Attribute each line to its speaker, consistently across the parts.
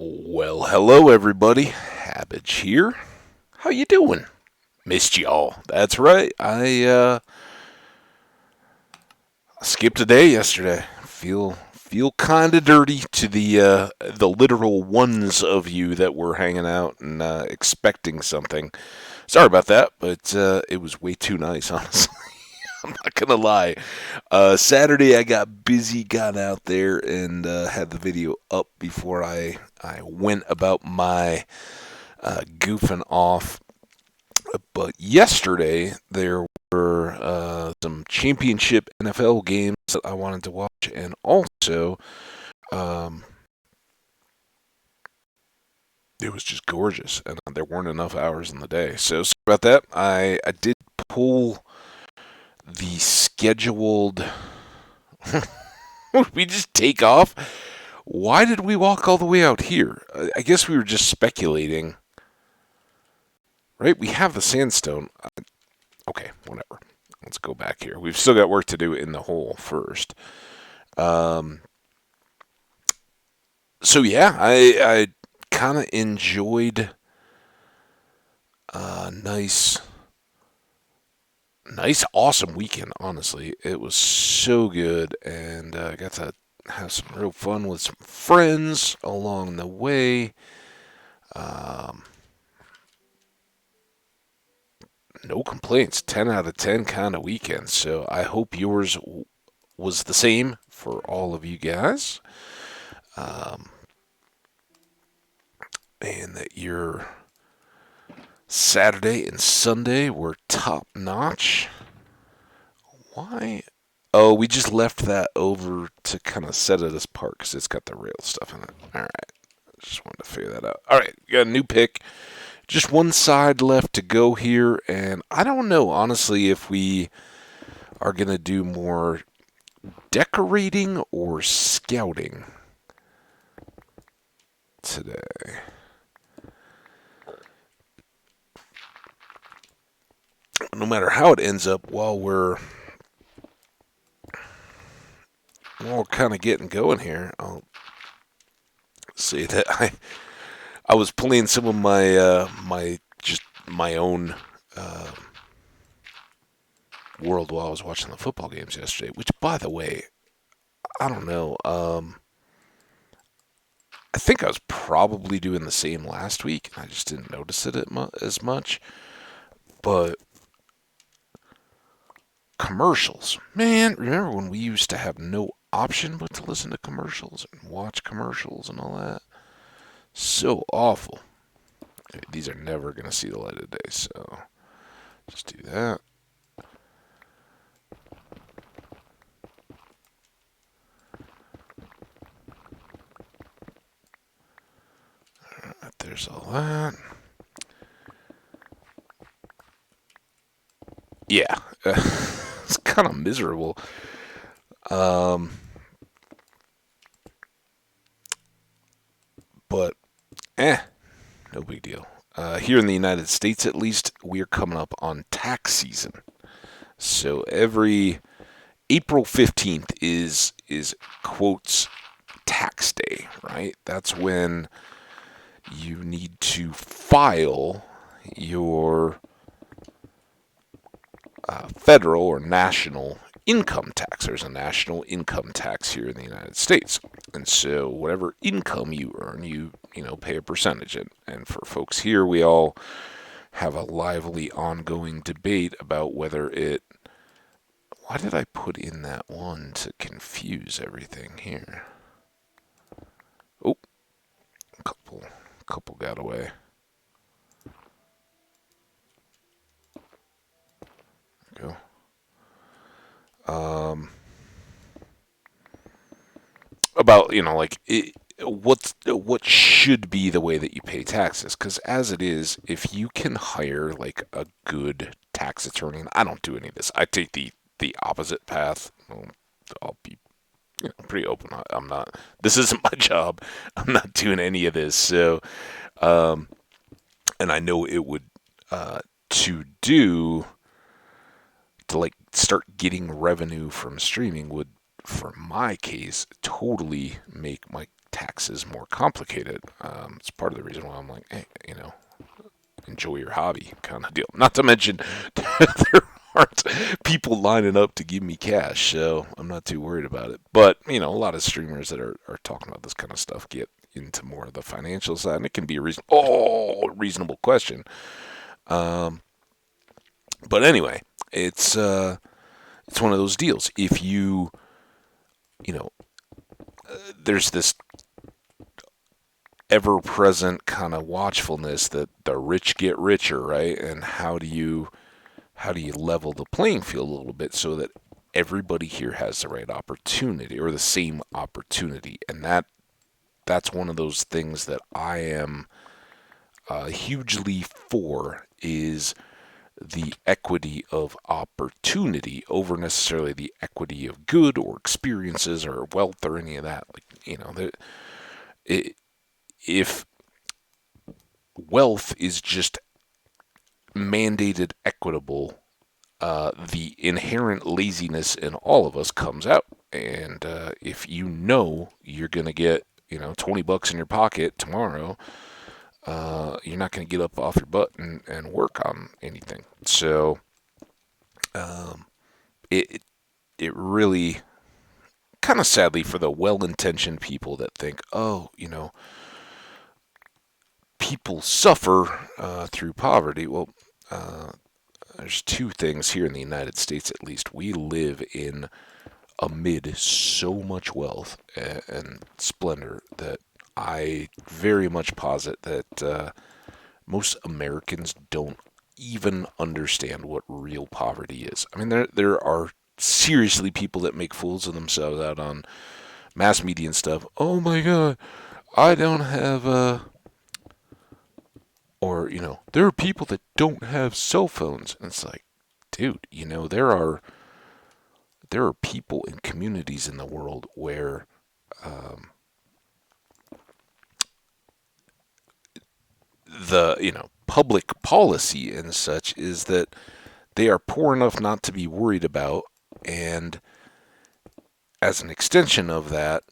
Speaker 1: Well, hello everybody. Hambbage here. How you doing? Missed y'all. That's right. I skipped a day yesterday. Feel kind of dirty to the literal ones of you that were hanging out and expecting something. Sorry about that, but it was way too nice, honestly. I'm not gonna lie. Saturday I got busy, got out there, and had the video up before I went about my goofing off. But yesterday there were some championship NFL games that I wanted to watch, and also um, it was just gorgeous, and there weren't enough hours in the day. So sorry about that. I did pull the scheduled. We just take off. Why did we walk all the way out here? I guess we were just speculating, right? We have the sandstone. Okay, whatever. Let's go back here. We've still got work to do in the hole first. Um, so yeah, I kind of enjoyed a nice, awesome weekend. Honestly, it was so good, and I got to have some real fun with some friends along the way. Um, no complaints. 10 out of 10 kind of weekend. So I hope yours was the same for all of you guys. Um, and that your Saturday and Sunday were top notch. Why? Oh, we just left that over to kind of set it apart because it's got the rail stuff in it. All right. Just wanted to figure that out. All right. Got a new pick. Just one side left to go here. And I don't know, honestly, if we are going to do more decorating or scouting today. No matter how it ends up, while we're kind of getting going here, I'll say that I was playing some of my own world while I was watching the football games yesterday. Which, by the way, I don't know. I think I was probably doing the same last week. I just didn't notice it as much. But commercials, man, remember when we used to have no option but to listen to commercials and watch commercials and all that? So awful. These are never going to see the light of day, so just do that. Alright, there's all that. Yeah, it's kind of miserable. Um, but, no big deal. Here in the United States, at least, we're coming up on tax season. So every April 15th is quotes tax day, right? That's when you need to file your federal or national income tax. There's a national income tax here in the United States, and so whatever income you earn, you pay a percentage. And for folks here, we all have a lively ongoing debate about whether it. Why did I put in that one to confuse everything here? Oh, couple got away. There we go. About like what should be the way that you pay taxes, because as it is, if you can hire like a good tax attorney, and I don't do any of this, I take the opposite path. Well, I'll be pretty open. I'm not, this isn't my job. I'm not doing any of this. So um and I know it would to do to like start getting revenue from streaming would, for my case, totally make my taxes more complicated. It's part of the reason why I'm like, hey, enjoy your hobby kind of deal. Not to mention, there aren't people lining up to give me cash, so I'm not too worried about it. But, a lot of streamers that are talking about this kind of stuff get into more of the financial side, and it can be a reasonable question. Um, but anyway, it's one of those deals. If you know, there's this ever-present kind of watchfulness that the rich get richer, right? And how do you level the playing field a little bit so that everybody here has the right opportunity or the same opportunity? And that's one of those things that I am hugely for, is the equity of opportunity over necessarily the equity of good or experiences or wealth or any of that. Like, if wealth is just mandated equitable, the inherent laziness in all of us comes out. And if you're going to get, $20 in your pocket tomorrow, you're not going to get up off your butt and work on anything. So it it really, kind of sadly for the well-intentioned people that think, oh, people suffer through poverty. Well, there's two things here in the United States, at least. We live in amid so much wealth and splendor that I very much posit that most Americans don't even understand what real poverty is. I mean, there are seriously people that make fools of themselves out on mass media and stuff. Oh my God, I don't have or there are people that don't have cell phones, and it's like, dude, there are people in communities in the world where the public policy and such is that they are poor enough not to be worried about, and as an extension of that,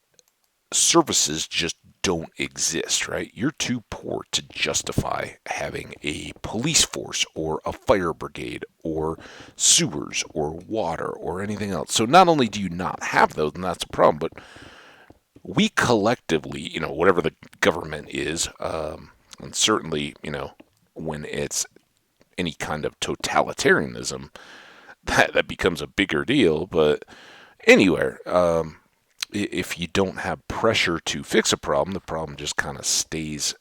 Speaker 1: services just don't exist, right? You're too poor to justify having a police force or a fire brigade or sewers or water or anything else. So not only do you not have those, and that's a problem, but we collectively, whatever the government is, and certainly, when it's any kind of totalitarianism, that becomes a bigger deal. But anywhere, if you don't have pressure to fix a problem, the problem just kind of stays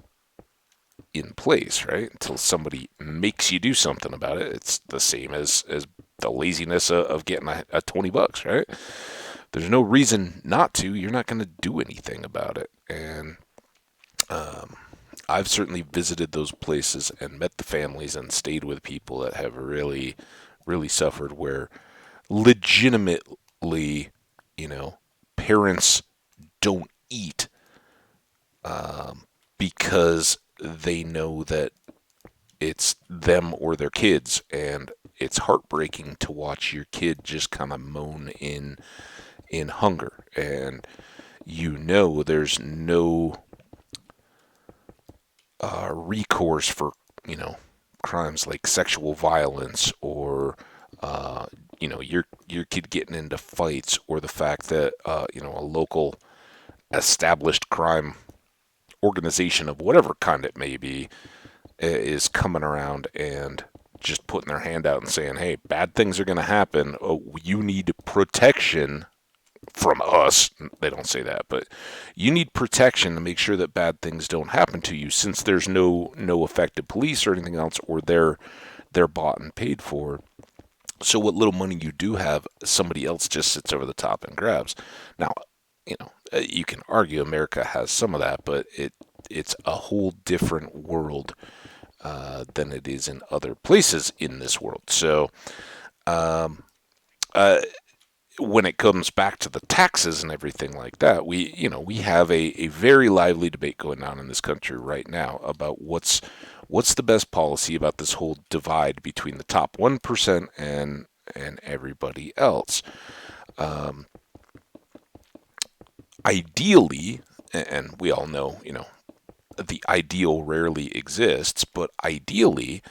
Speaker 1: in place, right? Until somebody makes you do something about it. It's the same as the laziness of getting a $20, right? There's no reason not to. You're not going to do anything about it. And I've certainly visited those places and met the families and stayed with people that have really, really suffered, where legitimately, parents don't eat because they know that it's them or their kids, and it's heartbreaking to watch your kid just kind of moan in hunger, and there's no recourse for crimes like sexual violence or your kid getting into fights, or the fact that a local established crime organization of whatever kind it may be is coming around and just putting their hand out and saying, hey, bad things are going to happen. Oh, you need protection from us. They don't say that, but you need protection to make sure that bad things don't happen to you, since there's no effective police or anything else, or they're bought and paid for. So what little money you do have, somebody else just sits over the top and grabs. Now, you can argue America has some of that, but it's a whole different world than it is in other places in this world. So, when it comes back to the taxes and everything like that, we have a very lively debate going on in this country right now about what's the best policy about this whole divide between the top 1% and everybody else. Ideally, and we all know, the ideal rarely exists, but ideally,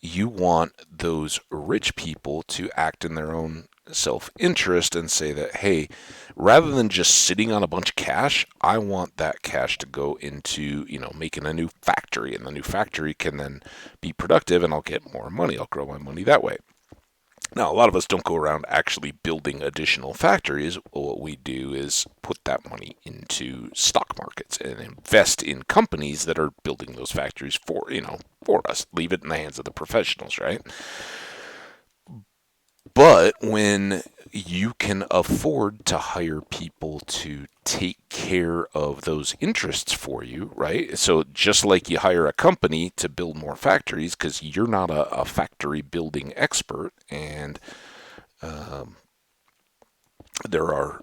Speaker 1: you want those rich people to act in their own self-interest and say that, hey, rather than just sitting on a bunch of cash, I want that cash to go into, making a new factory, and the new factory can then be productive, and I'll get more money. I'll grow my money that way. Now, a lot of us don't go around actually building additional factories. What we do is put that money into stock markets and invest in companies that are building those factories for us. Leave it in the hands of the professionals, right? But when you can afford to hire people to take care of those interests for you, right? So just like you hire a company to build more factories because you're not a factory building expert, and um, there are,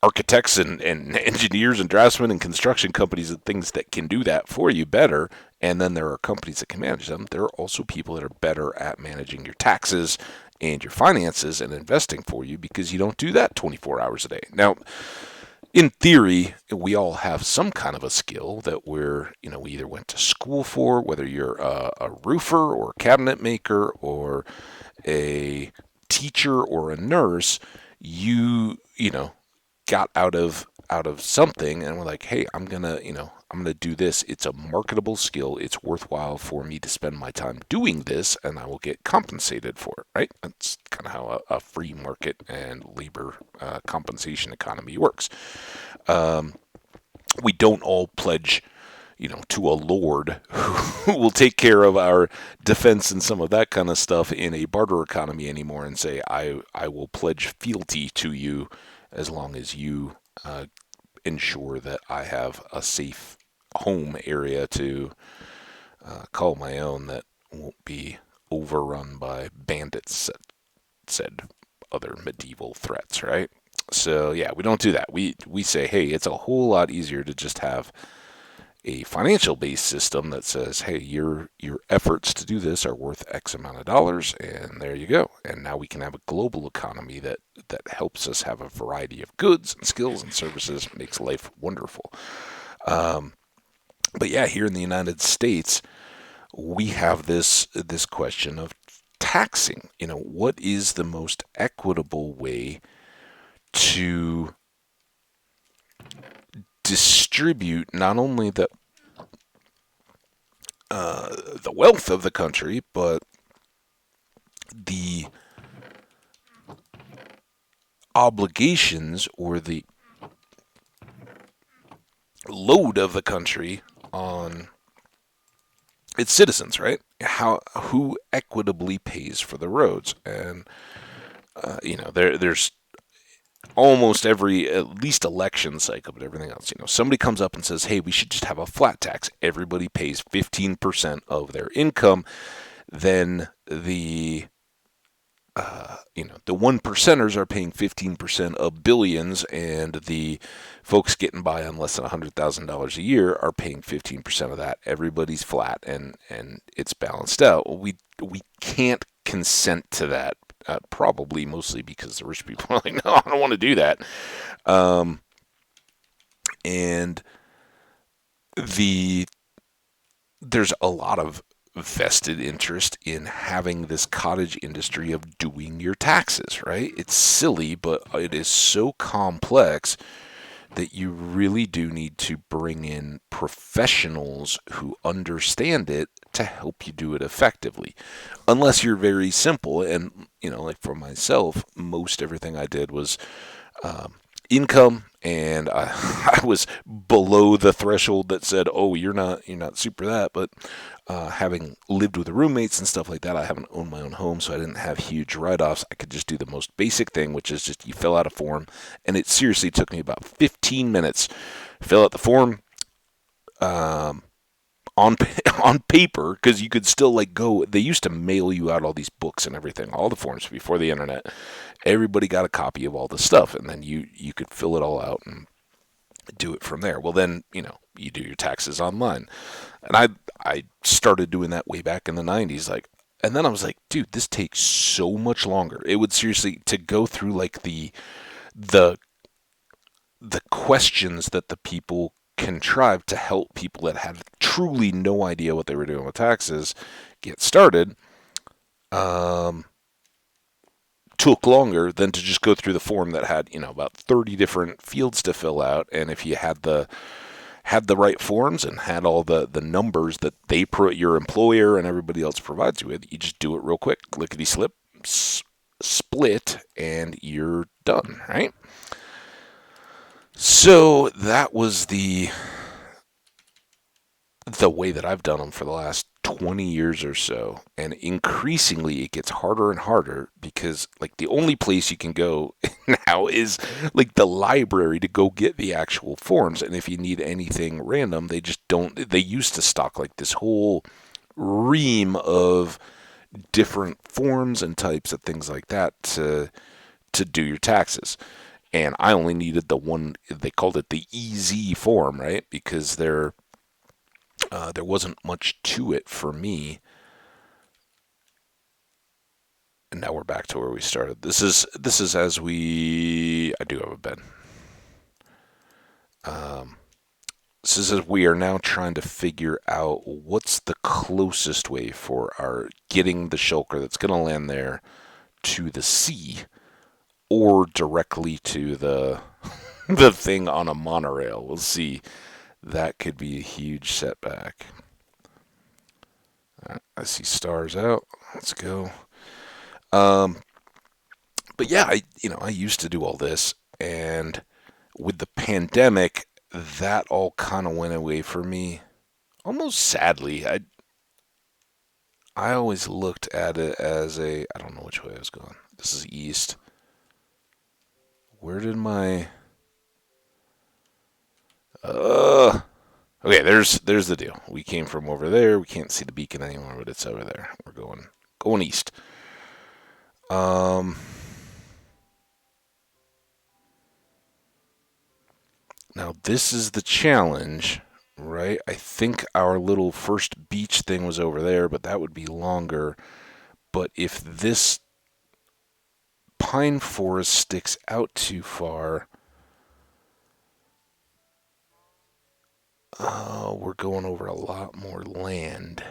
Speaker 1: architects and engineers and draftsmen and construction companies and things that can do that for you better. And then there are companies that can manage them. There are also people that are better at managing your taxes and your finances and investing for you because you don't do that 24 hours a day. Now, in theory, we all have some kind of a skill that we either went to school for, whether you're a roofer or a cabinet maker or a teacher or a nurse. You got out of something and we're like, hey, I'm gonna do this. It's a marketable skill. It's worthwhile for me to spend my time doing this, and I will get compensated for it. Right? That's kind of how a free market and labor compensation economy works. Um, we don't all pledge, to a lord who will take care of our defense and some of that kind of stuff in a barter economy anymore, and say, I will pledge fealty to you as long as you ensure that I have a safe home area to call my own that won't be overrun by bandits, said other medieval threats, right? So yeah, we don't do that. We say, hey, it's a whole lot easier to just have a financial based system that says, hey, your efforts to do this are worth X amount of dollars, and there you go. And now we can have a global economy that helps us have a variety of goods and skills and services, makes life wonderful. Um, but yeah, here in the United States, we have this question of taxing. What is the most equitable way to distribute not only the wealth of the country, but the obligations or the load of the country on its citizens, right? Who equitably pays for the roads, and there's almost every at least election cycle, but everything else, somebody comes up and says, hey, we should just have a flat tax. Everybody pays 15% of their income. Then the one percenters are paying 15% of billions, and the folks getting by on less than $100,000 a year are paying 15% of that. Everybody's flat, and it's balanced out. We can't consent to that. Probably mostly because the rich people are like, no, I don't want to do that. Um, and there's a lot of vested interest in having this cottage industry of doing your taxes, right? It's silly, but it is so complex that you really do need to bring in professionals who understand it to help you do it effectively. Unless you're very simple, and like for myself, most everything I did was um, income, and I was below the threshold that said, "Oh, you're not super that." But having lived with the roommates and stuff like that, I haven't owned my own home, so I didn't have huge write-offs. I could just do the most basic thing, which is just you fill out a form, and it seriously took me about 15 minutes. Fill out the form. Um, on on paper, because you could still like go. They used to mail you out all these books and everything, all the forms before the internet. Everybody got a copy of all the stuff, and then you could fill it all out and do it from there. Well, then you do your taxes online, and I started doing that way back in the '90s, like. And then I was like, dude, this takes so much longer. It would seriously to go through like the the questions that the people contrived to help people that had truly no idea what they were doing with taxes get started um, took longer than to just go through the form that had about 30 different fields to fill out. And if you had the right forms and had all the numbers that your employer and everybody else provides you with, you just do it real quick, lickety slip, split, and you're done, right? So that was the way that I've done them for the last 20 years or so. And increasingly, it gets harder and harder because, like, the only place you can go now is, like, the library to go get the actual forms. And if you need anything random, they just don't. They used to stock, like, this whole ream of different forms and types of things like that to do your taxes. And I only needed the one, they called it the EZ form, right? Because there wasn't much to it for me. And now we're back to where we started. This is as we. I do have a bed. Um, this is as we are now trying to figure out what's the closest way for our getting the shulker that's going to land there to the sea or directly to the the thing on a monorail. We'll see. That could be a huge setback. I see stars out. Let's go. Um, but yeah, I used to do all this, and with the pandemic, that all kind of went away for me. Almost sadly, I always looked at it as I don't know which way I was going. This is east. Where did my uh okay, there's the deal. We came from over there. We can't see the beacon anymore, but it's over there. We're going east. Um Now this is the challenge, right? I think our little first beach thing was over there, but that would be longer. But if this pine forest sticks out too far, we're going over a lot more land.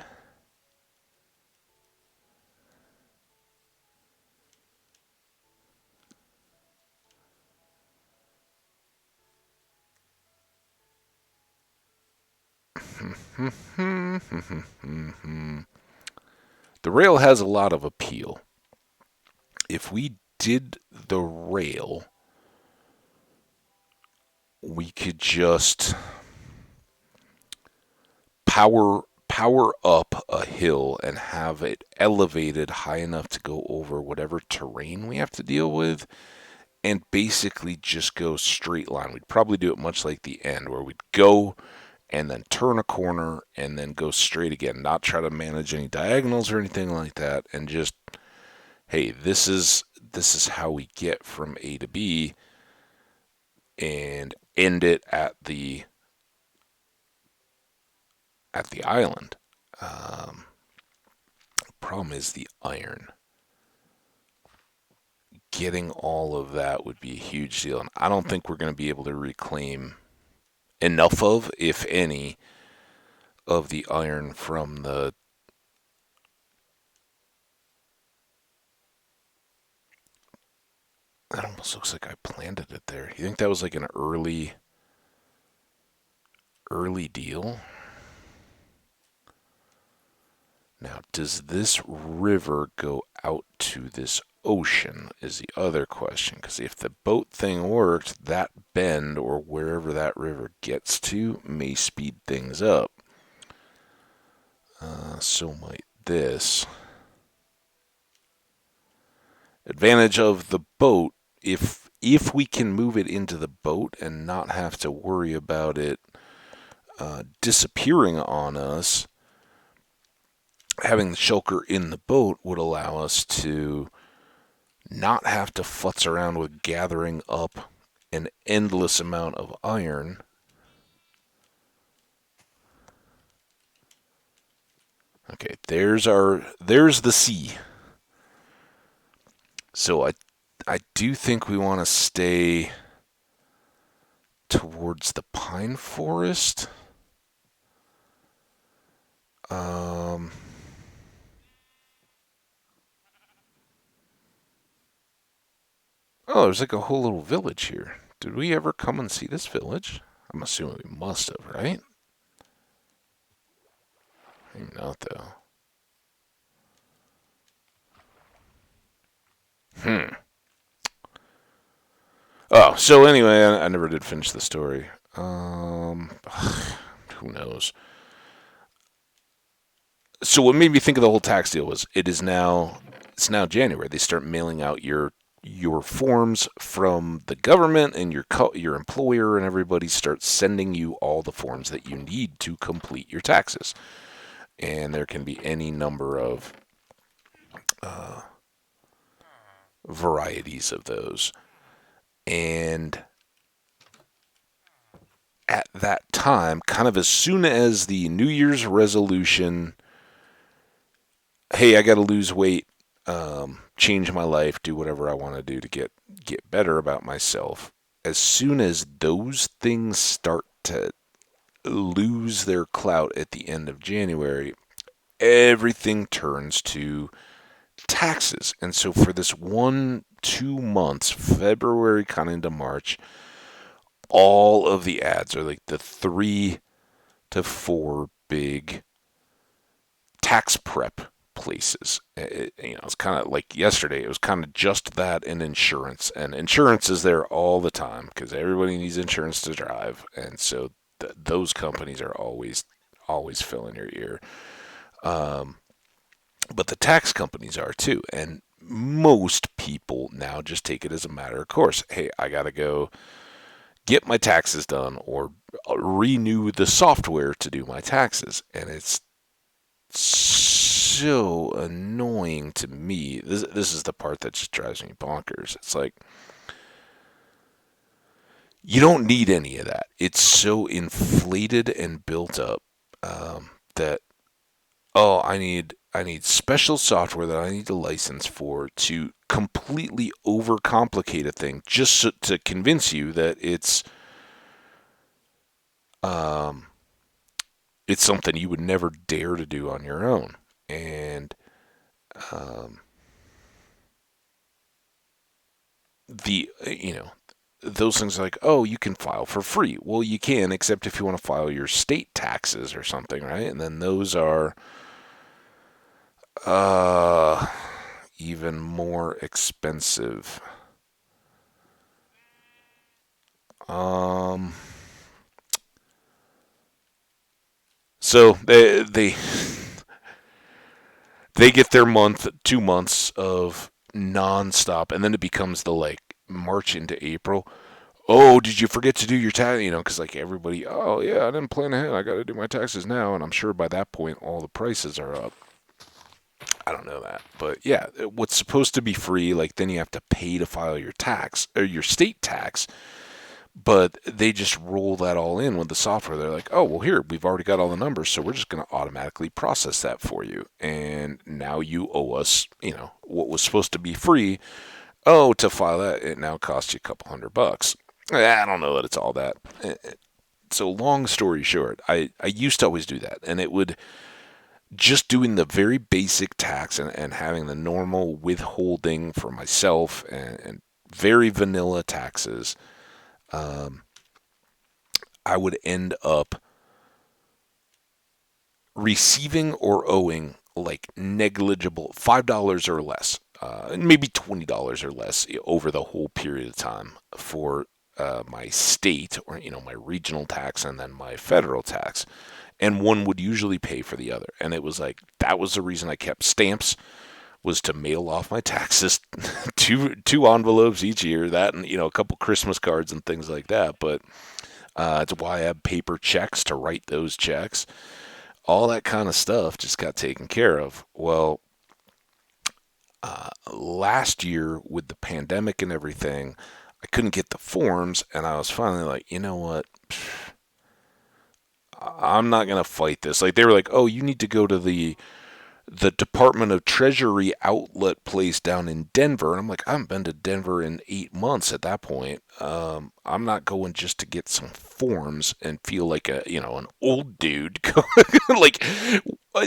Speaker 1: The rail has a lot of appeal. If we did the rail, we could just power up a hill and have it elevated high enough to go over whatever terrain we have to deal with and basically just go straight line. We'd probably do it much like the end where we'd go and then turn a corner and then go straight again, not try to manage any diagonals or anything like that, and just, hey, this is how we get from A to B and end it at the island. Um, Problem is the iron. Getting all of that would be a huge deal, and I don't think we're going to be able to reclaim enough of, if any, of the iron from the. That almost looks like I planted it there. You think that was like an early deal? Now, does this river go out to this ocean is the other question. Because if the boat thing worked, that bend or wherever that river gets to may speed things up. So might this. Advantage of the boat, if we can move it into the boat and not have to worry about it disappearing on us, having the shulker in the boat would allow us to not have to futz around with gathering up an endless amount of iron. Okay, there's the sea. So I do think we want to stay towards the pine forest. Um, oh, there's like a whole little village here. Did we ever come and see this village? I'm assuming we must have, right? Maybe not, though. Hmm. Oh, so anyway, I never did finish the story. Who knows? So what made me think of the whole tax deal was it's now January. They start mailing out your forms from the government, and your employer and everybody starts sending you all the forms that you need to complete your taxes. And there can be any number of uh, varieties of those. And at that time, kind of as soon as the New Year's resolution, hey, I got to lose weight, change my life, do whatever I want to do to get better about myself. As soon as those things start to lose their clout at the end of January, everything turns to taxes. And so for this 2 months, February kind of into March, all of the ads are like the 3 to 4 big tax prep places. It's kind of like yesterday. It was kind of just that and insurance is there all the time because everybody needs insurance to drive, and so those companies are always filling your ear. Um, but the tax companies are too, and most people now just take it as a matter of course. Hey, I gotta go get my taxes done or renew the software to do my taxes, and it's so annoying to me. This is the part that just drives me bonkers. It's like you don't need any of that. It's so inflated and built up that oh, I need special software that I need a license for to completely overcomplicate a thing just to convince you that um, it's something you would never dare to do on your own. And um, the those things are like, oh, you can file for free. Well, you can, except if you want to file your state taxes or something, right? And then those are uh, even more expensive. Um, so they get their 2 months of nonstop, and then it becomes the like March into April. Oh, did you forget to do your tax? Because like everybody, oh yeah, I didn't plan ahead. I got to do my taxes now, and I'm sure by that point all the prices are up. I don't know that, but yeah, what's supposed to be free, like then you have to pay to file your tax or your state tax, but they just roll that all in with the software. They're like, oh, well, here, we've already got all the numbers, so we're just going to automatically process that for you. And now you owe us, what was supposed to be free. Oh, to file that, it now costs you a couple $100. I don't know that it's all that. So, long story short, I used to always do that, and it would just doing the very basic tax and having the normal withholding for myself and very vanilla taxes. Um, I would end up receiving or owing like negligible $5 or less, maybe $20 or less over the whole period of time for my state or my regional tax and then my federal tax, and one would usually pay for the other. And it was like that was the reason I kept stamps was to mail off my taxes, two envelopes each year, that and a couple Christmas cards and things like that. But it's why I have paper checks to write those checks. All that kind of stuff just got taken care of. Well, last year with the pandemic and everything, I couldn't get the forms, and I was finally like, you know what? I'm not gonna fight this. Like they were like, oh, you need to go to the the Department of Treasury outlet place down in Denver. And I'm like, I haven't been to Denver in 8 months at that point. I'm not going just to get some forms and feel like an old dude. Like,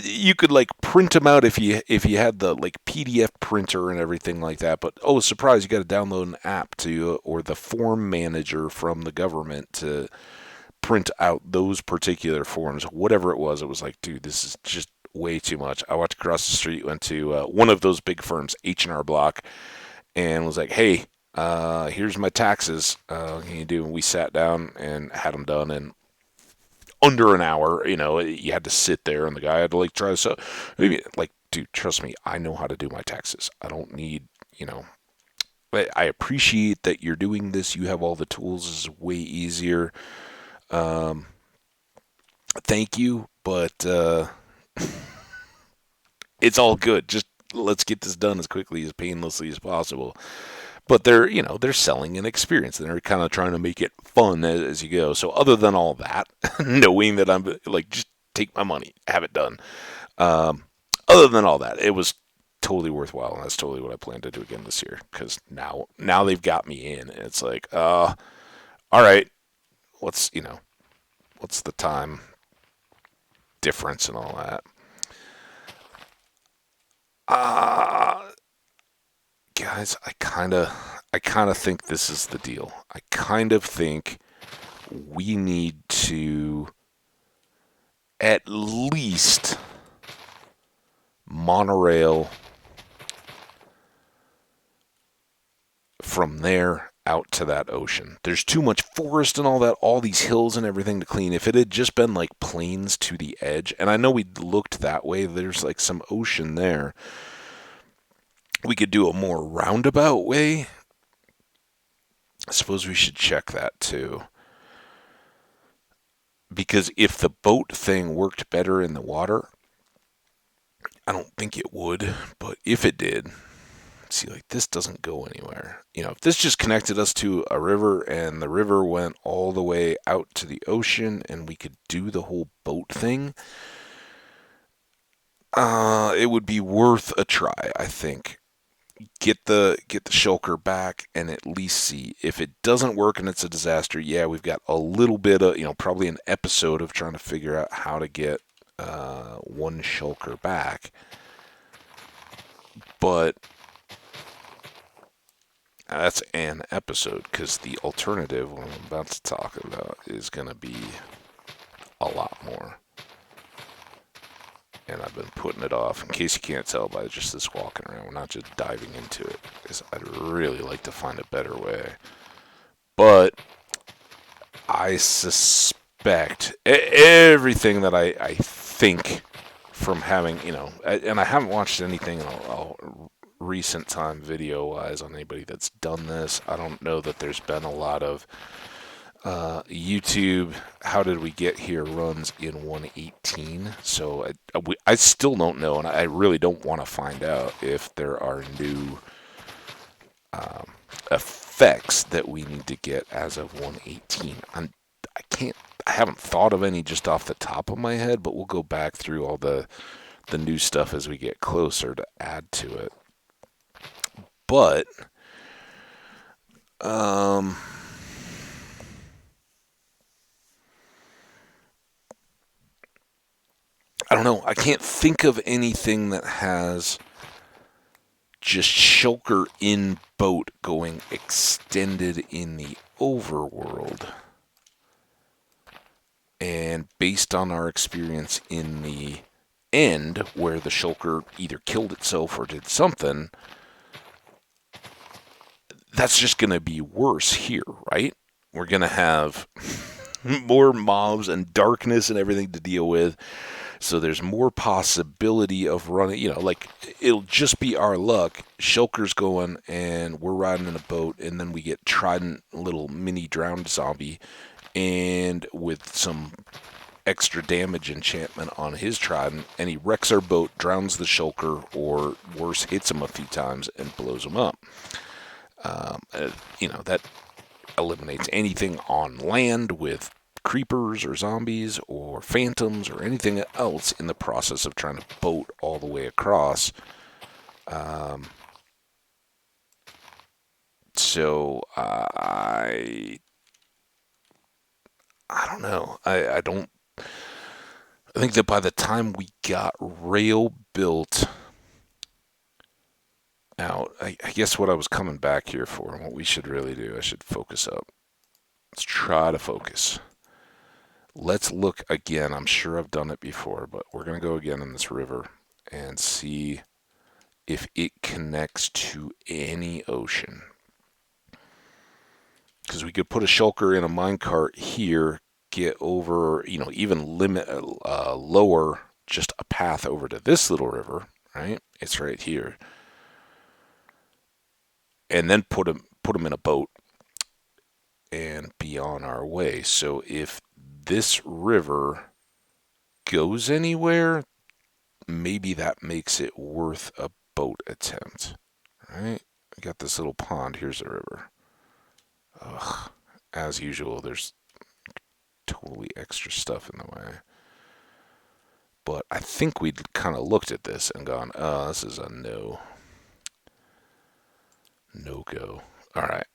Speaker 1: you could like print them out if you had the like PDF printer and everything like that. But oh, surprise, you got to download an app to or the form manager from the government to print out those particular forms. Whatever it was like, dude, this is just way too much. I walked across the street, went to one of those big firms, H&R Block, and was like, hey, here's my taxes. What can you do? And we sat down and had them done in under an hour. You had to sit there, and the guy had to like try to. So, maybe like, dude, trust me, I know how to do my taxes. I don't need, I appreciate that you're doing this. You have all the tools. This is way easier. Thank you, but it's all good. Just let's get this done as quickly, as painlessly as possible. But they're selling an experience, and they're kind of trying to make it fun as you go. So other than all that, knowing that I'm like, just take my money, have it done. Other than all that, it was totally worthwhile, and that's totally what I plan to do again this year. Because now they've got me in, and it's like, all right, what's the time difference and all that? Guys, I kind of think this is the deal. I kind of think we need to at least monorail from there out to that ocean. There's too much forest and all that, all these hills and everything to clean. If it had just been like plains to the edge, and I know we looked that way, there's like some ocean there. We could do a more roundabout way. I suppose we should check that too. Because if the boat thing worked better in the water, I don't think it would, but if it did, see, like, this doesn't go anywhere. If this just connected us to a river and the river went all the way out to the ocean and we could do the whole boat thing, it would be worth a try, I think. Get the shulker back and at least see if it doesn't work and it's a disaster. Yeah, we've got a little bit of probably an episode of trying to figure out how to get one shulker back, but that's an episode, because the alternative, what I'm about to talk about, is going to be a lot more. And I've been putting it off. In case you can't tell by just this walking around, we're not just diving into it, because I'd really like to find a better way. But I suspect everything that I think from having, and I haven't watched anything in a recent time video-wise on anybody that's done this. I don't know that there's been a lot of YouTube, how did we get here runs in 118. So I still don't know, and I really don't want to find out if there are new effects that we need to get as of 118. I haven't thought of any just off the top of my head, but we'll go back through all the new stuff as we get closer to add to it. But I don't know. I can't think of anything that has just shulker in boat going extended in the overworld. And based on our experience in the end, where the shulker either killed itself or did something, that's just going to be worse here, right? We're going to have more mobs and darkness and everything to deal with. So there's more possibility of running, like, it'll just be our luck. Shulker's going and we're riding in a boat, and then we get Trident, little mini drowned zombie, and with some extra damage enchantment on his Trident, and he wrecks our boat, drowns the shulker, or worse, hits him a few times and blows him up. That eliminates anything on land with creepers or zombies or phantoms or anything else in the process of trying to boat all the way across. Um, so I don't know. I don't. I think that by the time we got rail built out, I guess what I was coming back here for and what we should really do, I should focus up. Let's try to focus. Let's look again. I'm sure I've done it before, but we're going to go again in this river and see if it connects to any ocean. Because we could put a shulker in a minecart here, get over, even lower just a path over to this little river, right? It's right here. And then put them in a boat and be on our way. So if this river goes anywhere, maybe that makes it worth a boat attempt, right? We got this little pond. Here's the river. Ugh. As usual, there's totally extra stuff in the way. But I think we'd kind of looked at this and gone, oh, this is a no-go. All right.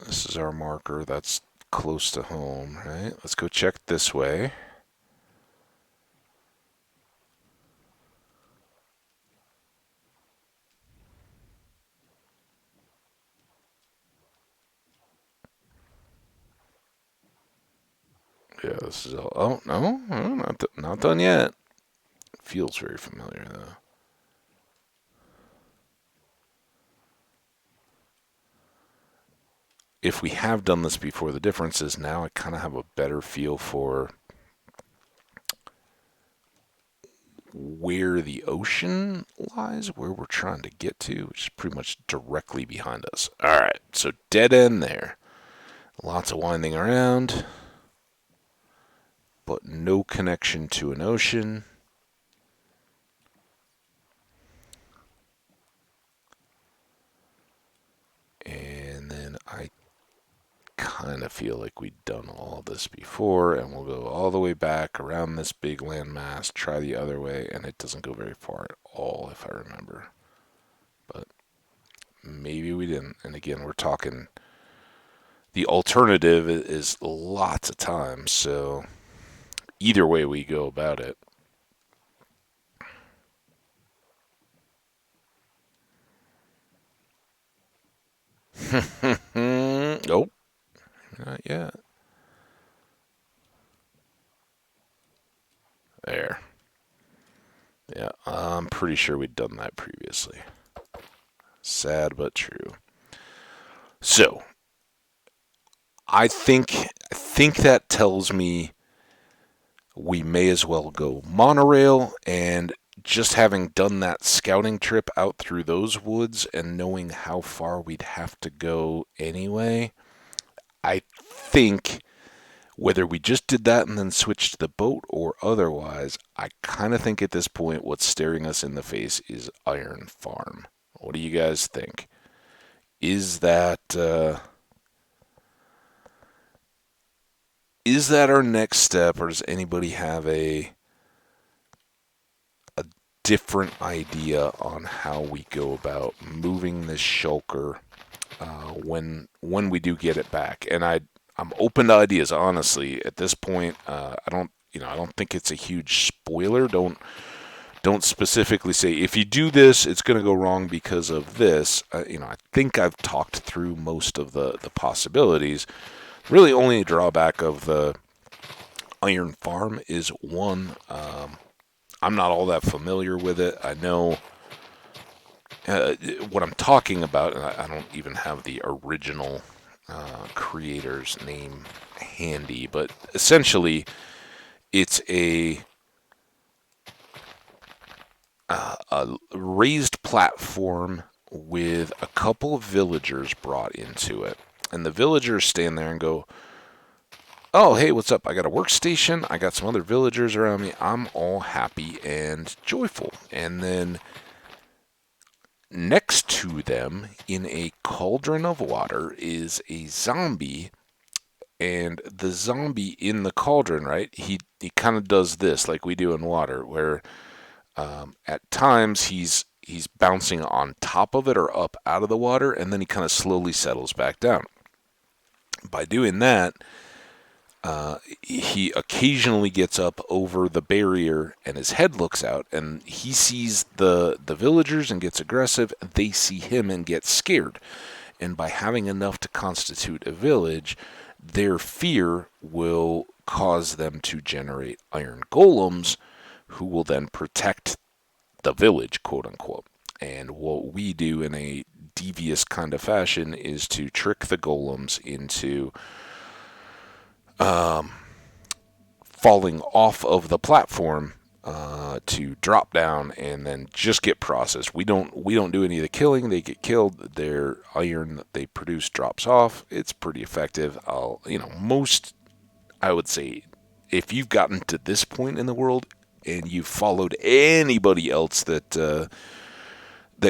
Speaker 1: This is our marker. That's close to home, right? Let's go check this way. Yeah, this is all. Oh no, not done yet. Feels very familiar though. If we have done this before, the difference is now I kind of have a better feel for where the ocean lies, where we're trying to get to, which is pretty much directly behind us. All right, so dead end there. Lots of winding around, but no connection to an ocean. And then I kind of feel like we've done all this before, and we'll go all the way back around this big landmass, try the other way, and it doesn't go very far at all, if I remember. But maybe we didn't. And again, we're talking the alternative is lots of time, so either way we go about it. Nope, not yet. There. Yeah, I'm pretty sure we'd done that previously. Sad but true. So, I think that tells me we may as well go monorail, and just having done that scouting trip out through those woods and knowing how far we'd have to go anyway, I think whether we just did that and then switched to the boat or otherwise, I kind of think at this point what's staring us in the face is Iron Farm. What do you guys think? Is that is that our next step, or does anybody have a different idea on how we go about moving this shulker when we do get it back? And I'm open to ideas, honestly. At this point, I don't think it's a huge spoiler. Don't specifically say if you do this, it's going to go wrong because of this. I think I've talked through most of the possibilities. Really, only drawback of the Iron Farm is one. I'm not all that familiar with it. I know what I'm talking about, and I don't even have the original creator's name handy, but essentially, it's a raised platform with a couple of villagers brought into it. And the villagers stand there and go, oh, hey, what's up? I got a workstation. I got some other villagers around me. I'm all happy and joyful. And then next to them in a cauldron of water is a zombie, and the zombie in the cauldron, right? He kind of does this like we do in water, where at times he's bouncing on top of it or up out of the water, and then he kind of slowly settles back down. By doing that, he occasionally gets up over the barrier and his head looks out, and he sees the villagers and gets aggressive. They see him and get scared. And by having enough to constitute a village, their fear will cause them to generate iron golems who will then protect the village, quote unquote. And what we do in a devious kind of fashion is to trick the golems into falling off of the platform to drop down and then just get processed. We don't do any of the killing. They get killed. Their iron that they produce drops off. It's pretty effective. I would say, if you've gotten to this point in the world and you've followed anybody else that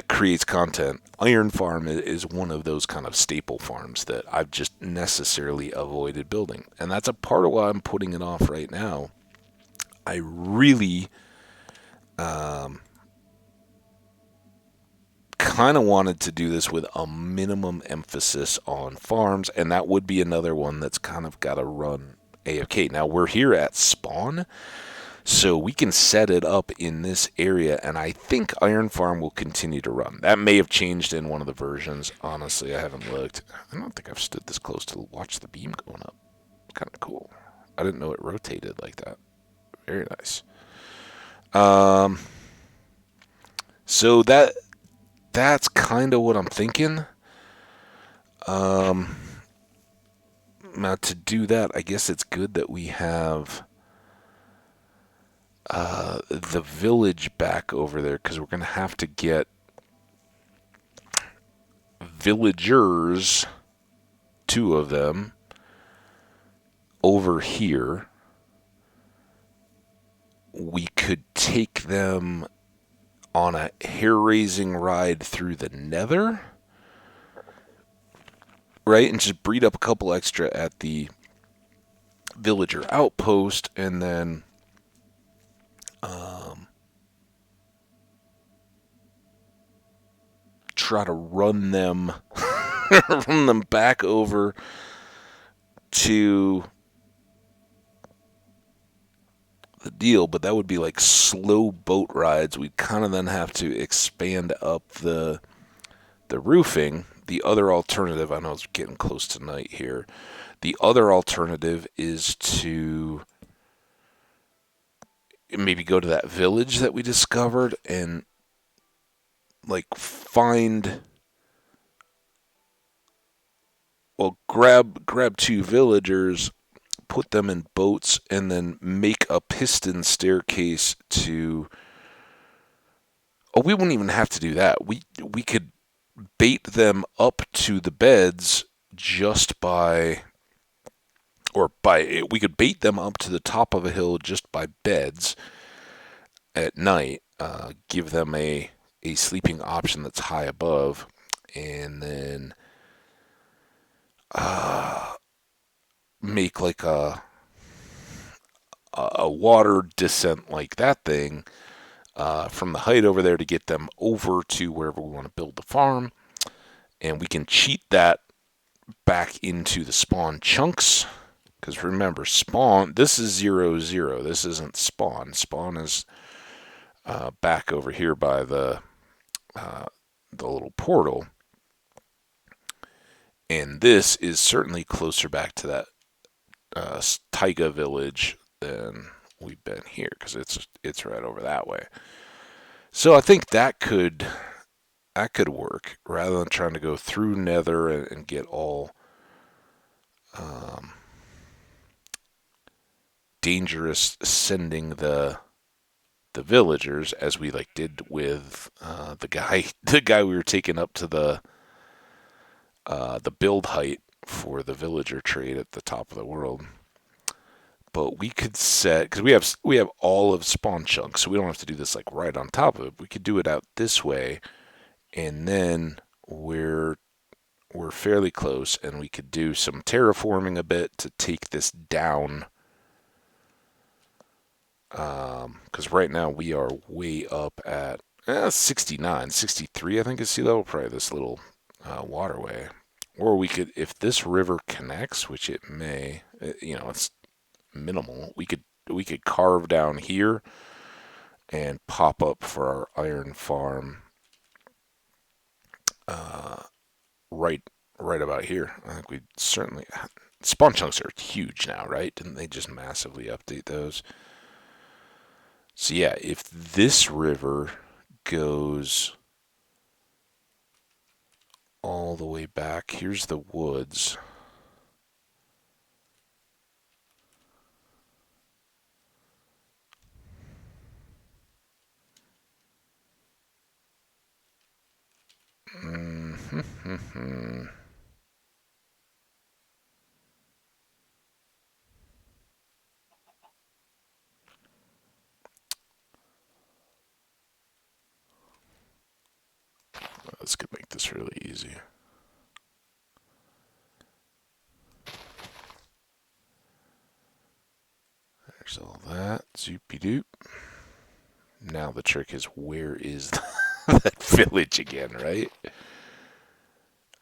Speaker 1: creates content, Iron Farm is one of those kind of staple farms that I've just necessarily avoided building. And that's a part of why I'm putting it off right now. I really kind of wanted to do this with a minimum emphasis on farms, and that would be another one that's kind of got to run AFK. Now, we're here at spawn, so we can set it up in this area, and I think Iron Farm will continue to run. That may have changed in one of the versions. Honestly, I haven't looked. I don't think I've stood this close to watch the beam going up. Kind of cool. I didn't know it rotated like that. Very nice. So that's kind of what I'm thinking. Now to do that, I guess it's good that we have the village back over there, because we're going to have to get villagers, 2 of them, over here. We could take them on a hair-raising ride through the nether, right? And just breed up a couple extra at the villager outpost, and then try to run them back over to the deal. But that would be like slow boat rides. We'd kind of then have to expand up the roofing. The other alternative, I know it's getting close to night here, the other alternative is to maybe go to that village that we discovered and grab 2 villagers, put them in boats, and then make a piston staircase to... Oh, we wouldn't even have to do that. We could bait them up to the beds just by... we could bait them up to the top of a hill just by beds at night, give them a sleeping option that's high above, and then make like a water descent like that thing from the height over there to get them over to wherever we want to build the farm. And we can cheat that back into the spawn chunks. Because remember, spawn, this is 0, 0. This isn't spawn. Spawn is back over here by the little portal. And this is certainly closer back to that taiga village than we've been here, because it's right over that way. So I think that could work, rather than trying to go through Nether and get all dangerous sending the villagers, as we did with the guy we were taking up to the build height for the villager trade at the top of the world. But we could set, because we have all of spawn chunks, so we don't have to do this right on top of it. We could do it out this way and then we're fairly close, and we could do some terraforming a bit to take this down. Because right now we are way up at 69, 63, I think is sea level. Probably this little waterway. Or we could, if this river connects, which it may, it's minimal. We could carve down here and pop up for our iron farm. Uh, right, right about here. I think we certainly spawn chunks are huge now, right? Didn't they just massively update those? So yeah, if this river goes all the way back, here's the woods. Mm-hmm. This could make this really easy. There's all that. Zoopy doop. Now the trick is, where is that village again, right?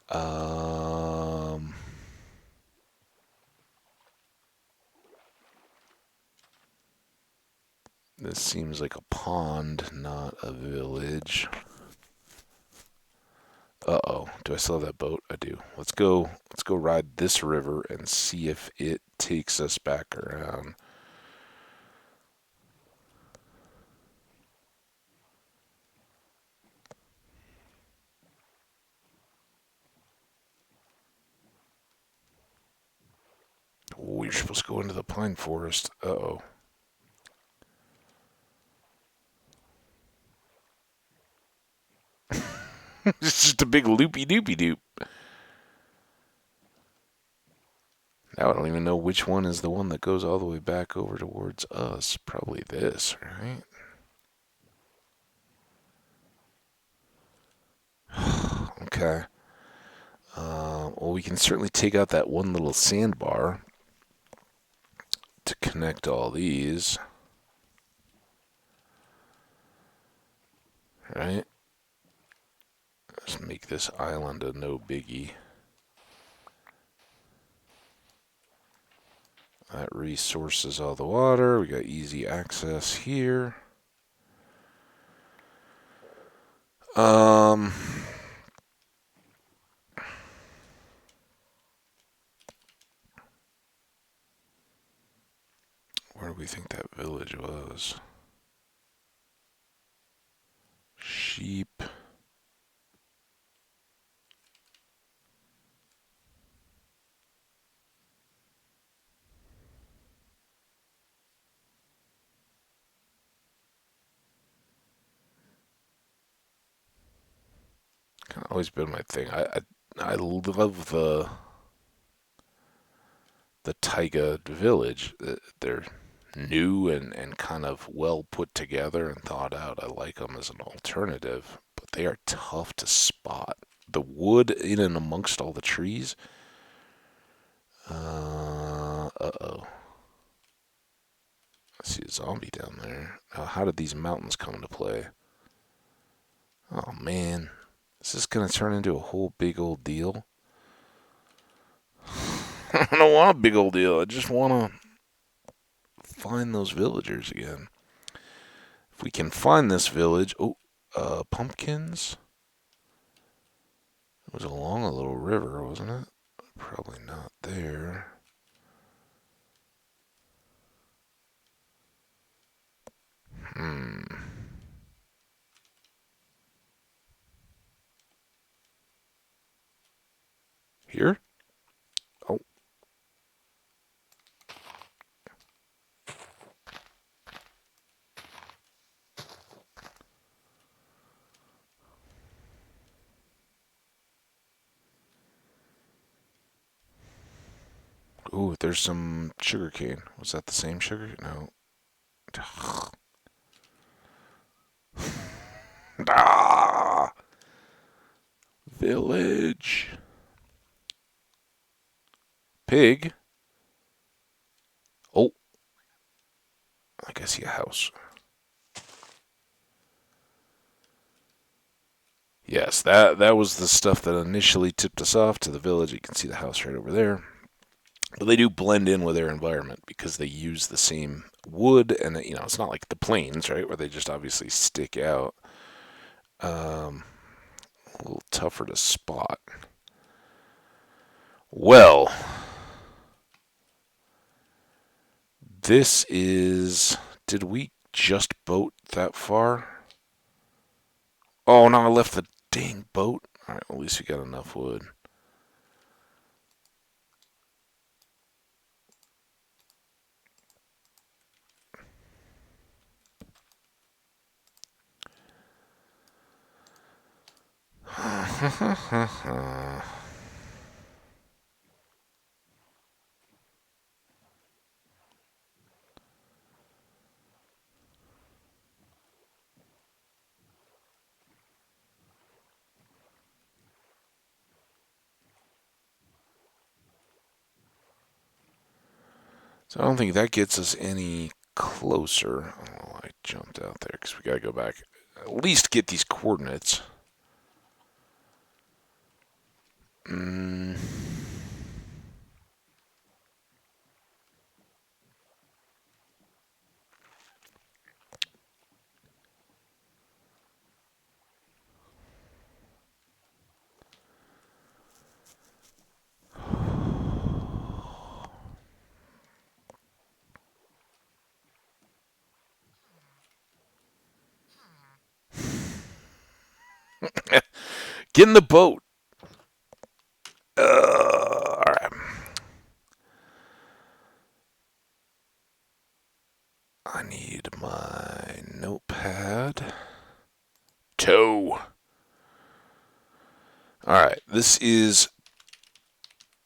Speaker 1: Um, this seems like a pond, not a village. Uh-oh. Do I still have that boat? I do. Let's go. Let's go ride this river and see if it takes us back around. Oh, you're supposed to go into the pine forest. Uh-oh. It's just a big loopy doopy doop. Now I don't even know which one is the one that goes all the way back over towards us. Probably this, right? Okay. Well, we can certainly take out that one little sandbar to connect all these, right? Let's make this island a no biggie. That resources all the water. We got easy access here. Um, where do we think that village was? Sheep. Kind of always been my thing. I love the taiga village. They're new and kind of well put together and thought out. I like them as an alternative, but they are tough to spot. The wood in and amongst all the trees. Uh-oh. I see a zombie down there. How did these mountains come into play? Oh man, is this gonna turn into a whole big old deal? I don't want a big old deal. I just want to find those villagers again. If we can find this village, pumpkins. It was along a little river, wasn't it? Probably not there. Hmm. Here? Oh, ooh, there's some sugar cane. Was that the same sugar? No. Ah! Village. Pig. Oh, I can see a house. Yes, that was the stuff that initially tipped us off to the village. You can see the house right over there. But they do blend in with their environment because they use the same wood, and it's not like the plains, right, where they just obviously stick out. Um, a little tougher to spot. Well, this is. Did we just boat that far? Oh no, I left the dang boat. All right, well, at least we got enough wood. So I don't think that gets us any closer. Oh, I jumped out there because we got to go back. At least get these coordinates. Mm. Get in the boat. All right. I need my notepad. Toe. All right. This is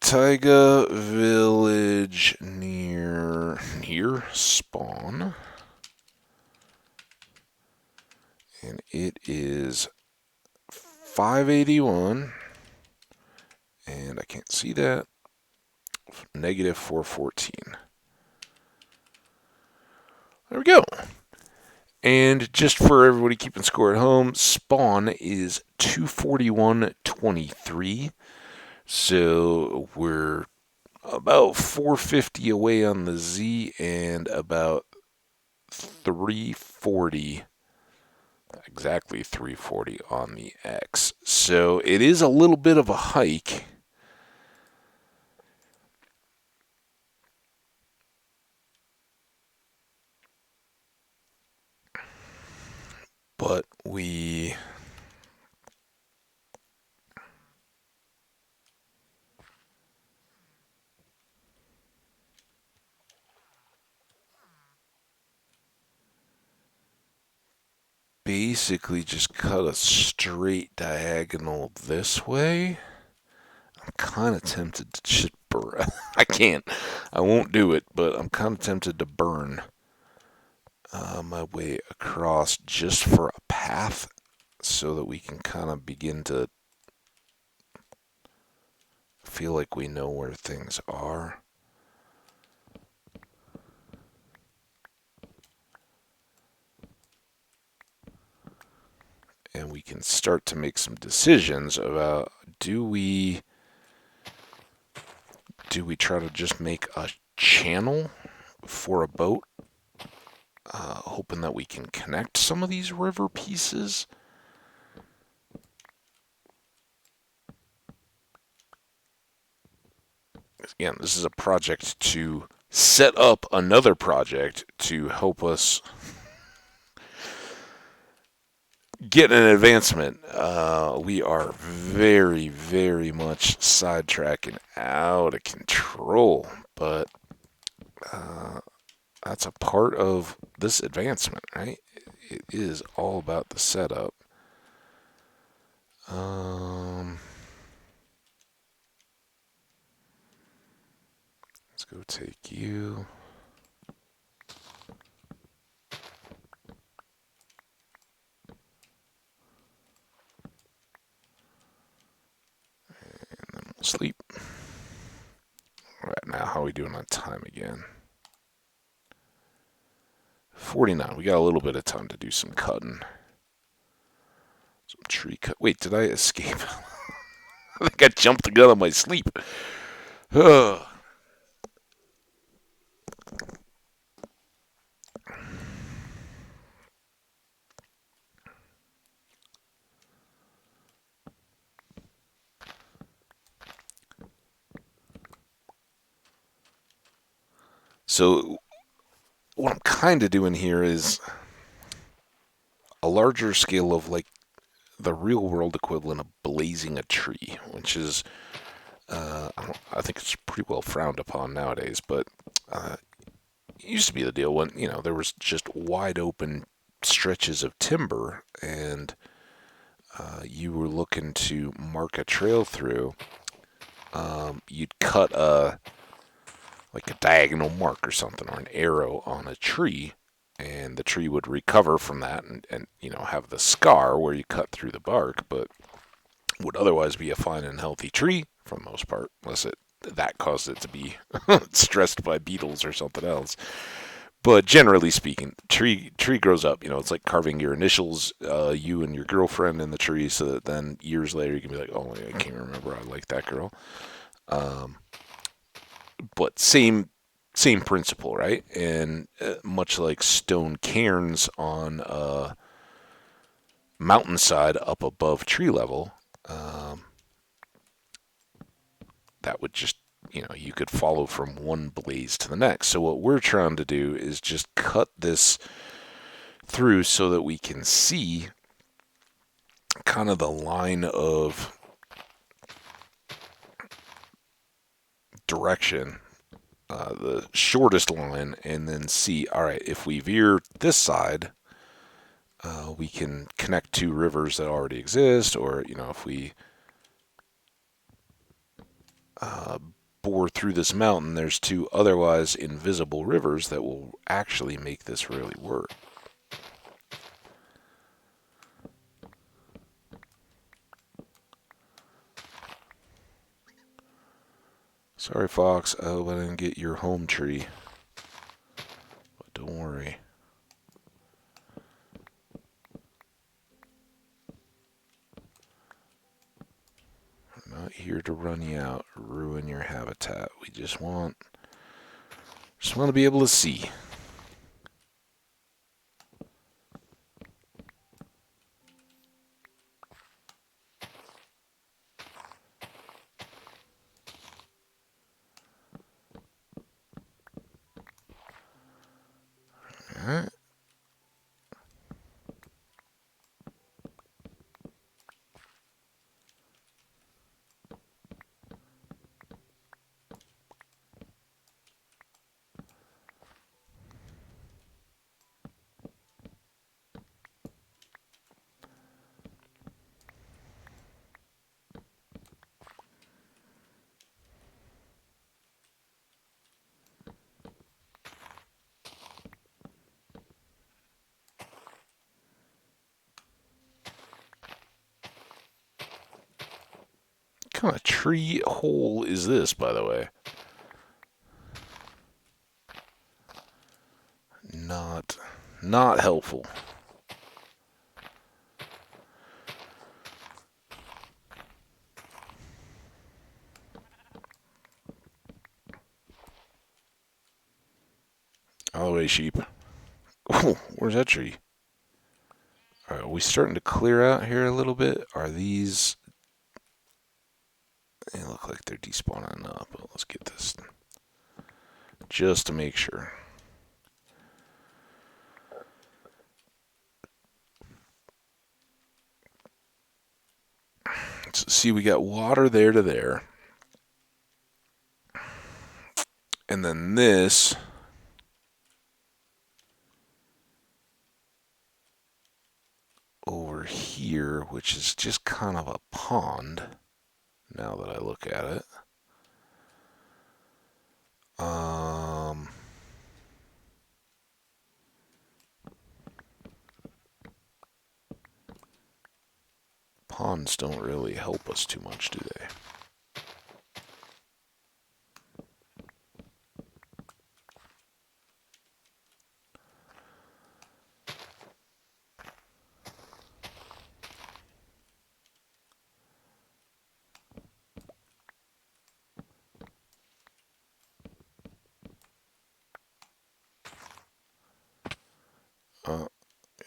Speaker 1: Taiga Village near spawn, and it is 581, and I can't see that. Negative 414. There we go. And just for everybody keeping score at home, spawn is 241.23. So we're about 450 away on the Z and about 340, exactly 340 on the X. So it is a little bit of a hike. But we basically just cut a straight diagonal this way. I'm kind of tempted to just burn. I can't. I won't do it, but I'm kind of tempted to burn my way across just for a path so that we can kind of begin to feel like we know where things are. And we can start to make some decisions about do we try to just make a channel for a boat, hoping that we can connect some of these river pieces. Again, this is a project to set up another project to help us get an advancement. We are very, very much sidetracking out of control, but that's a part of this advancement, right? It is all about the setup. Let's go take you. How are we doing on time again? 49. We got a little bit of time to do some cutting. Some tree cut. Wait, did I escape? I think I jumped the gun on my sleep. So what I'm kind of doing here is a larger scale of like the real world equivalent of blazing a tree, which is I think it's pretty well frowned upon nowadays, but it used to be the deal when there was just wide open stretches of timber and you were looking to mark a trail through. You'd cut a diagonal mark or something or an arrow on a tree, and the tree would recover from that and have the scar where you cut through the bark, but would otherwise be a fine and healthy tree for the most part, unless that caused it to be stressed by beetles or something else. But generally speaking, tree grows up. It's like carving your initials, you and your girlfriend in the tree, so that then years later you can be like, oh, I can't remember. I like that girl. Um, but same principle, right? And much like stone cairns on a mountainside up above tree level, um, that would just you could follow from one blaze to the next. So what we're trying to do is just cut this through so that we can see kind of the line of direction, the shortest line, and then see, all right, if we veer this side, we can connect two rivers that already exist, or if we uh, bore through this mountain, there's two otherwise invisible rivers that will actually make this really work. Sorry, Fox. I hope I didn't get your home tree. But don't worry. I'm not here to run you out or ruin your habitat. We just want to be able to see. Alright. What kind of tree hole is this, by the way? Not helpful. All the way, sheep. Oh, where's that tree? Alright, are we starting to clear out here a little bit? Are these... They look like they're despawning up. But let's get this just to make sure. So, see, we got water there to there. And then this... over here, which is just kind of a pond, now that I look at it. Ponds don't really help us too much, do they?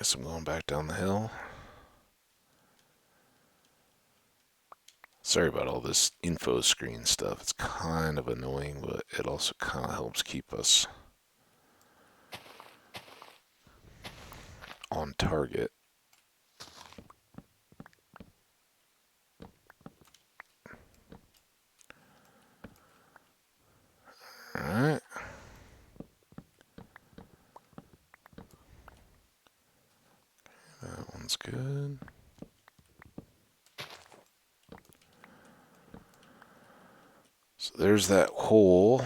Speaker 1: Guess I'm going back down the hill. Sorry about all this info screen stuff. It's kind of annoying, but it also kind of helps keep us on target. Alright. That one's good. So there's that hole.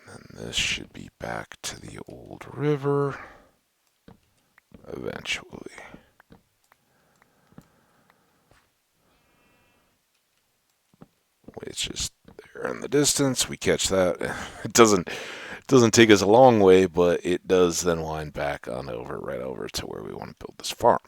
Speaker 1: And then this should be back to the old river eventually. It's just there in the distance. We catch that. It doesn't take us a long way, but it does then wind back on over, right over to where we want to build this farm.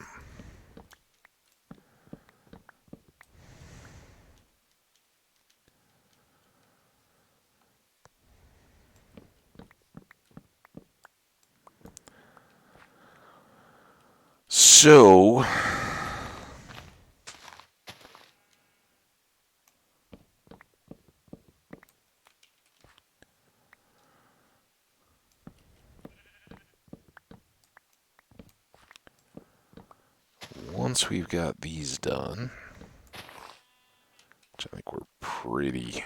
Speaker 1: So, once we've got these done, which I think we're pretty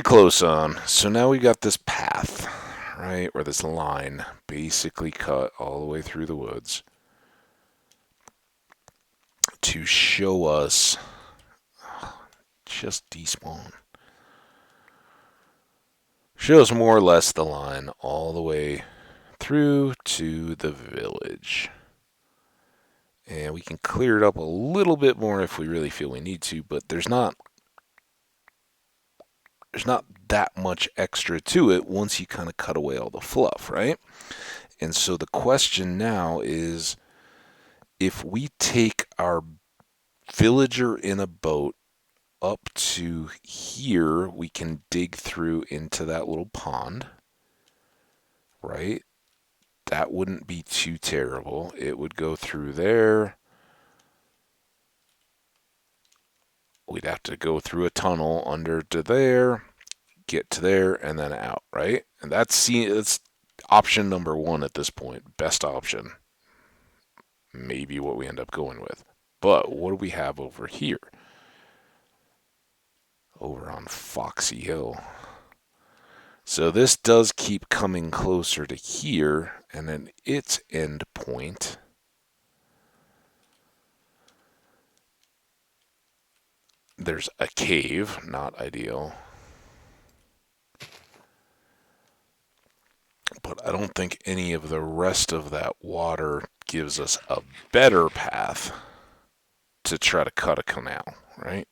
Speaker 1: close on. So now we got this path, right, or this line basically cut all the way through the woods to show us just despawn. Shows more or less the line all the way through to the village. And we can clear it up a little bit more if we really feel we need to, but there's not that much extra to it once you kind of cut away all the fluff, right? And so the question now is, if we take our villager in a boat up to here, we can dig through into that little pond, right? That wouldn't be too terrible. It would go through there. We'd have to go through a tunnel under to there, get to there, and then out, right? And that's option number one at this point. Best option. Maybe what we end up going with. But what do we have over here? Over on Foxy Hill. So this does keep coming closer to here, and then its end point there's a cave, not ideal. But I don't think any of the rest of that water gives us a better path to try to cut a canal, right?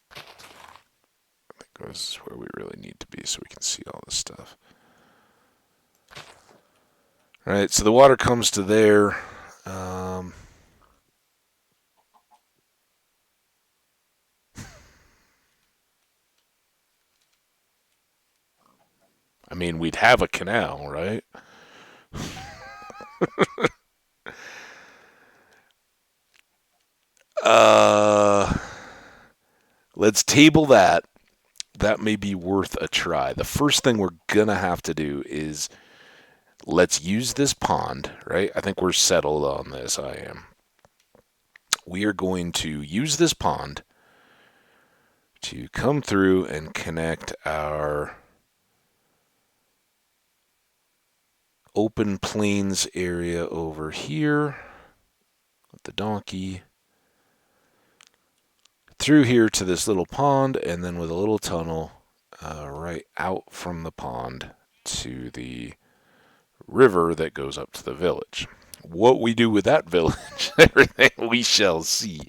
Speaker 1: I think this is where we really need to be so we can see all this stuff. All right, so the water comes to there. I mean, we'd have a canal, right? Let's table that. That may be worth a try. The first thing we're going to have to do is let's use this pond, right? I think we're settled on this. I am. We are going to use this pond to come through and connect our open plains area over here with the donkey through here to this little pond, and then with a little tunnel right out from the pond to the river that goes up to the village. What we do with that village, everything we shall see.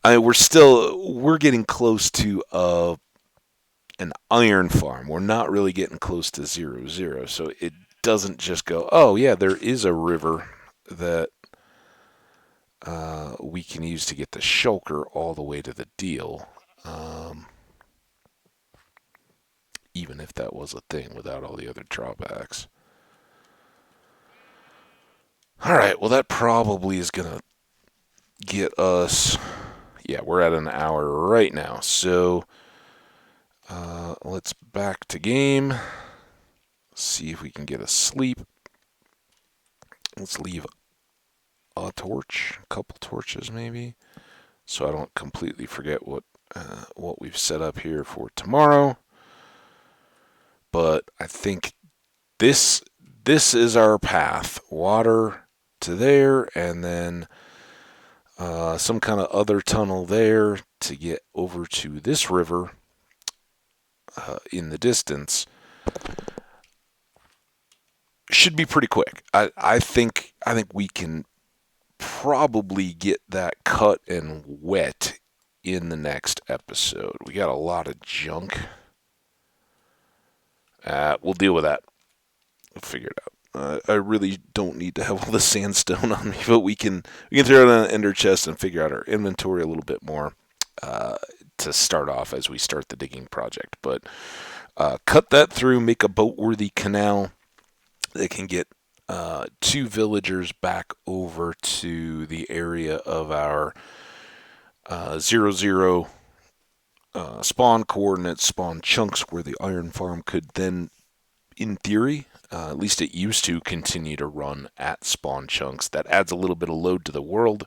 Speaker 1: We're getting close to an iron farm. We're not really getting close to 0-0, so it doesn't just go, oh yeah, there is a river that we can use to get the shulker all the way to the deal. Um, Even if that was a thing without all the other drawbacks. All right, well, that probably is going to get us. Yeah, we're at an hour right now. So let's back to game. See if we can get a sleep. Let's leave a torch, a couple torches maybe, so I don't completely forget what we've set up here for tomorrow. But I think this is our path. Water to there, and then some kind of other tunnel there to get over to this river in the distance. Should be pretty quick. I think we can probably get that cut and wet in the next episode. We got a lot of junk. We'll deal with that. We'll figure it out. I really don't need to have all the sandstone on me, but we can throw it on an ender chest and figure out our inventory a little bit more to start off as we start the digging project. But cut that through, make a boat-worthy canal that can get 2 villagers back over to the area of our 0, spawn coordinates, spawn chunks, where the iron farm could then, in theory, at least it used to, continue to run at spawn chunks. That adds a little bit of load to the world,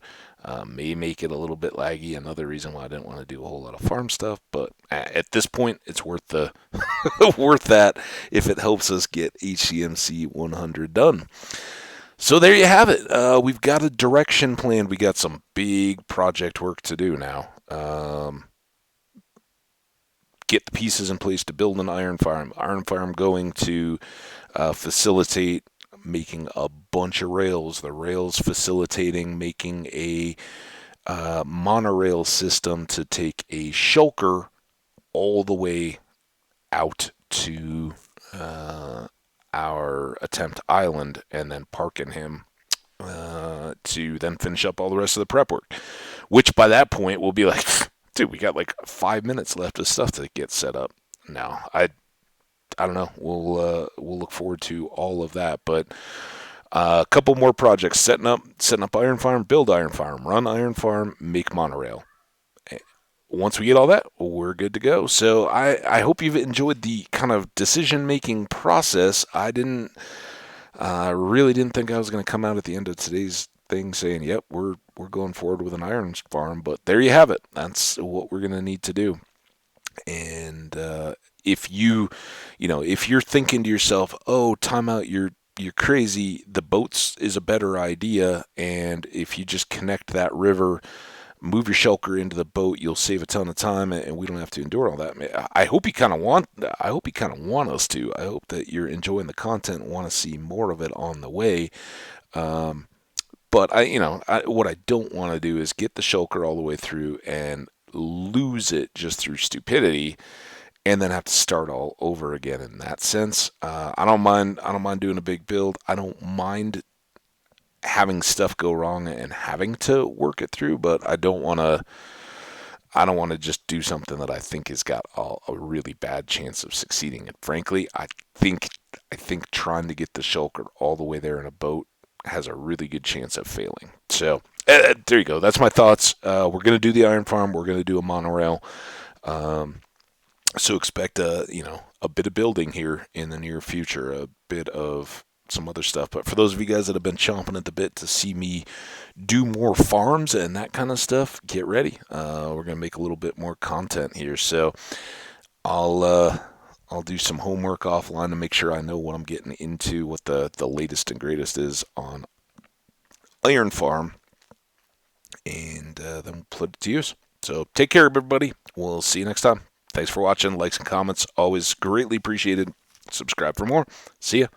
Speaker 1: may make it a little bit laggy. Another reason why I didn't want to do a whole lot of farm stuff, but at this point, it's worth the worth that if it helps us get HCMC 100 done. So there you have it. We've got a direction planned. We got some big project work to do now. Get the pieces in place to build an iron farm. Iron farm going to facilitate making a bunch of rails. The rails facilitating making a monorail system to take a shulker all the way out to our attempt island and then parking him to then finish up all the rest of the prep work. Which by that point will be like, dude, we got like 5 minutes left of stuff to get set up. Now, I don't know. We'll look forward to all of that, but a couple more projects: setting up iron farm, build iron farm, run iron farm, make monorail. Once we get all that, we're good to go. So I hope you've enjoyed the kind of decision-making process. I really didn't think I was going to come out at the end of today's thing saying, yep, we're going forward with an iron farm, but there you have it. That's what we're going to need to do. And if if you're thinking to yourself, oh, time out, you're crazy, the boats is a better idea, and if you just connect that river, move your shulker into the boat, you'll save a ton of time, and we don't have to endure all that. I hope you kind of want us to. I hope that you're enjoying the content and want to see more of it on the way. But what I don't want to do is get the shulker all the way through and lose it just through stupidity, and then have to start all over again. In that sense, I don't mind doing a big build. I don't mind having stuff go wrong and having to work it through, but I don't want to just do something that I think has got a really bad chance of succeeding. And frankly, I think trying to get the shulker all the way there in a boat has a really good chance of failing. So there you go. That's my thoughts. We're going to do the iron farm. We're going to do a monorail. So expect a bit of building here in the near future, a bit of some other stuff. But for those of you guys that have been chomping at the bit to see me do more farms and that kind of stuff, get ready. We're going to make a little bit more content here. So I'll do some homework offline to make sure I know what I'm getting into, what the latest and greatest is on Iron Farm, and then we'll put it to use. So take care, everybody. We'll see you next time. Thanks for watching. Likes and comments, always greatly appreciated. Subscribe for more. See ya.